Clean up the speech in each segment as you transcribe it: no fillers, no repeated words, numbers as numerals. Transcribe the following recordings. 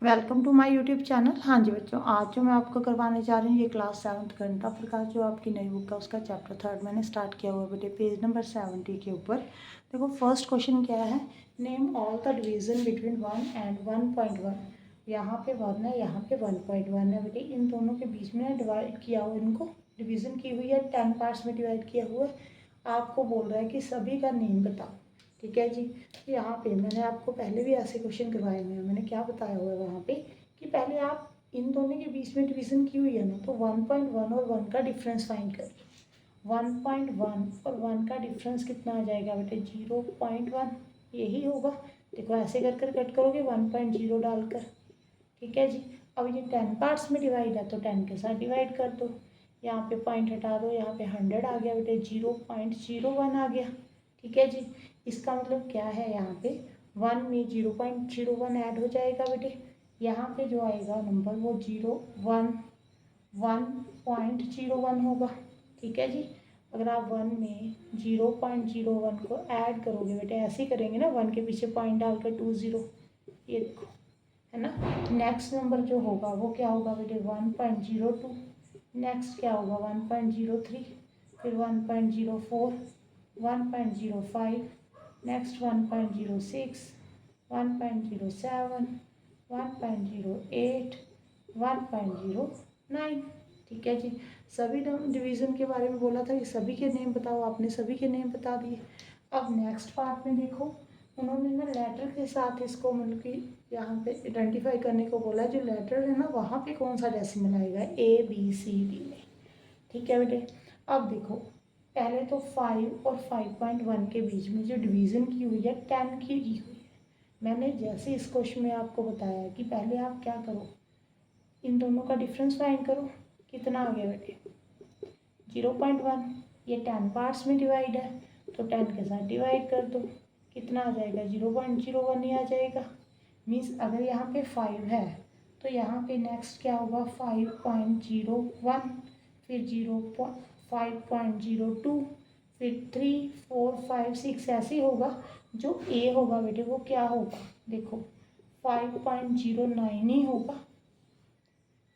Welcome to my YouTube channel. हाँ जी बच्चों, आज जो मैं आपको करवाने जा रही हूँ ये क्लास 7th करंट अफेयर जो आपकी नई बुक है उसका चैप्टर 3 मैंने स्टार्ट किया हुआ है बेटे, पेज नंबर 70 के ऊपर। देखो फर्स्ट क्वेश्चन क्या है, name all the division between 1 and 1.1। यहाँ पे 1 है, यहाँ पे 1.1 है बेटे। इन दोनों के बीच में डिवाइड किया हुआ, इनको डिवीज़न की हुई है, 10 पार्ट्स में डिवाइड किया हुआ है। आपको बोल रहा है कि सभी का नेम बताओ। ठीक है जी। यहाँ पे मैंने आपको पहले भी ऐसे क्वेश्चन करवाए हुए हैं। मैंने क्या बताया हुआ है वहाँ पे कि पहले आप इन दोनों के बीच में डिवीज़न की हुई है ना, तो 1.1 और 1 का डिफरेंस फाइंड करिए। 1.1 और 1 का डिफरेंस कितना आ जाएगा बेटे, 0.1। यही होगा। देखो ऐसे कर कर कट करोगे 1.0 डालकर। ठीक है जी। अब ये 10 पार्ट्स में डिवाइड है तो 10 के साथ डिवाइड कर दो। यहाँ पे पॉइंट हटा दो, यहाँ पे 100 आ गया बेटे, 0.01 आ गया। ठीक है जी। इसका मतलब क्या है, यहाँ पे 1 में 0.01 ऐड हो जाएगा बेटे। यहाँ पे जो आएगा नंबर वो 1.01 होगा। ठीक है जी। अगर आप 1 में 0.01 को ऐड करोगे बेटे, ऐसे ही करेंगे ना, 1 के पीछे पॉइंट डालकर 20, ये देखो है ना। नेक्स्ट नंबर जो होगा वो क्या होगा बेटे, 1.02। नेक्स्ट क्या होगा 1.03, फिर 1.04, 1.05, नेक्स्ट 1.06, 1.07, 1.08, 1.09। ठीक है जी। सभी डिवीज़न के बारे में बोला था कि सभी के नेम बताओ, आपने सभी के नेम बता दिए। अब नेक्स्ट पार्ट में देखो, उन्होंने ना लेटर के साथ इसको मतलब कि यहाँ पे आइडेंटिफाई करने को बोला। जो लेटर है ना वहाँ पे कौन सा डेसिमल आएगा, ABCD में। ठीक है बेटे। अब देखो पहले तो 5 और 5.1 के बीच में जो डिवीज़न की हुई है 10 की हुई है। मैंने जैसे इस क्वेश्चन में आपको बताया कि पहले आप क्या करो, इन दोनों का डिफरेंस फाइंड करो। कितना आ गया बेटे, 0.1। ये 10 पार्ट्स में डिवाइड है तो 10 के साथ डिवाइड कर दो। कितना आ जाएगा, 0.01 ही आ जाएगा। मीन्स अगर यहाँ पे 5 है तो यहाँ पे नेक्स्ट क्या होगा 5.01, फिर 5.02, फिर 3, 4, 5, 6 ऐसे ही होगा। जो A होगा बेटे वो क्या होगा, देखो 5.09 ही होगा।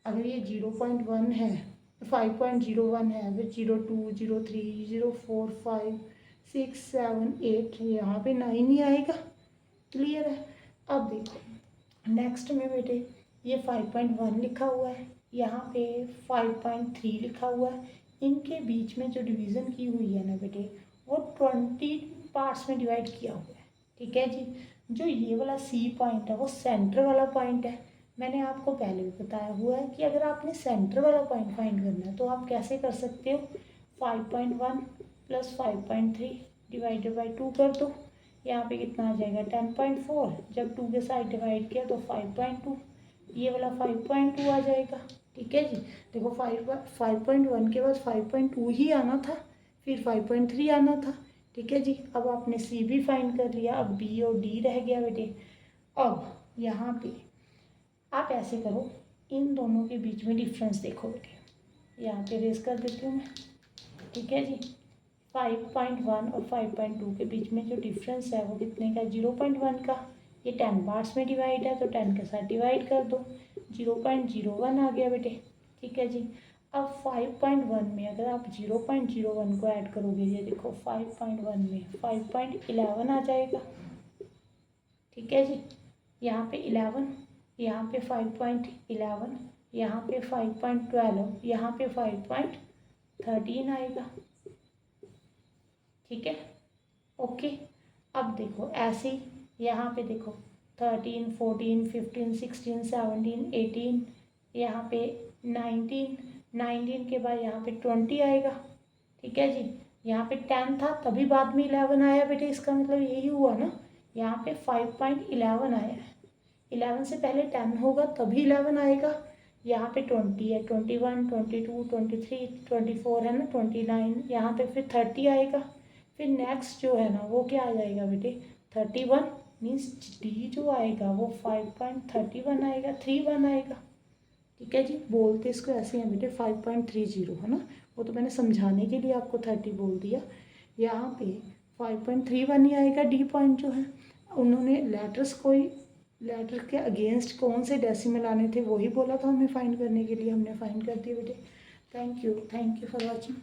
अगर ये 0.1 है, 5.01 है, फिर 0.2, 0.3, 0.4, 5, 6, 7, 8, यहाँ पे 9 ही आएगा। क्लियर है। अब देखो नेक्स्ट में बेटे ये 5.1 लिखा हुआ है, यहाँ पे 5.3 लिखा हुआ है। इनके बीच में जो डिवीज़न की हुई है ना बेटे वो 20 पार्ट्स में डिवाइड किया हुआ है। ठीक है जी। जो ये वाला C पॉइंट है वो सेंटर वाला पॉइंट है। मैंने आपको पहले भी बताया हुआ है कि अगर आपने सेंटर वाला पॉइंट फाइंड करना है तो आप कैसे कर सकते हो, 5.1 + 5.3 डिवाइडेड बाई 2 कर दो। यहाँ पे कितना आ जाएगा 10.4, जब 2 के साथ डिवाइड किया तो 5.2, ये वाला 5.2 आ जाएगा। ठीक है जी। देखो 5.1 के बाद 5.2 ही आना था, फिर 5.3 आना था। ठीक है जी। अब आपने C भी फाइंड कर लिया, अब B और D रह गया बेटे। अब यहाँ पे आप ऐसे करो, इन दोनों के बीच में डिफरेंस देखो बेटे, यहाँ पे रेस कर देती हूँ मैं। ठीक है जी। 5.1 और 5.2 के बीच में जो डिफरेंस है वो कितने का, 0.1 का। ये 10 पार्ट्स में डिवाइड है तो 10 के साथ डिवाइड कर दो, 0.01 आ गया बेटे। ठीक है जी। अब 5.1 में अगर आप 0.01 को ऐड करोगे, ये देखो 5.1 में 5.11 आ जाएगा। ठीक है जी। यहाँ पे 11, यहाँ पे 5.11, यहाँ पे 5.12, यहाँ पे 5.13 आएगा। ठीक है। ओके। अब देखो ऐसे ही यहाँ पे देखो 13, 14, 15, 16, 17, 18, यहाँ पे 19, 19 के बाद यहाँ पे 20 आएगा। ठीक है जी। यहाँ पे 10 था तभी बाद में 11 आया बेटे, इसका मतलब यही हुआ ना, यहाँ पे 5.11 आया है। 11 से पहले 10 होगा तभी 11 आएगा। यहाँ पे 20 है, 21, 22, 23, 24 है ना, 29, यहाँ पे फिर 30 आएगा। फिर नेक्स्ट जो है ना वो क्या आ जाएगा बेटे, 31। मीन्स D जो आएगा वो 5.31 आएगा, 31 आएगा। ठीक है जी। बोलते इसको ऐसे हैं बेटे 5.30 है ना, वो तो मैंने समझाने के लिए आपको 30 बोल दिया। यहाँ पे 5.31 ही आएगा D पॉइंट जो है। उन्होंने लेटर्स कोई लेटर के अगेंस्ट कौन से डेसिमल आने थे वही बोला था हमें फाइंड करने के लिए, हमने फाइंड कर दिया बेटे। Thank you for watching.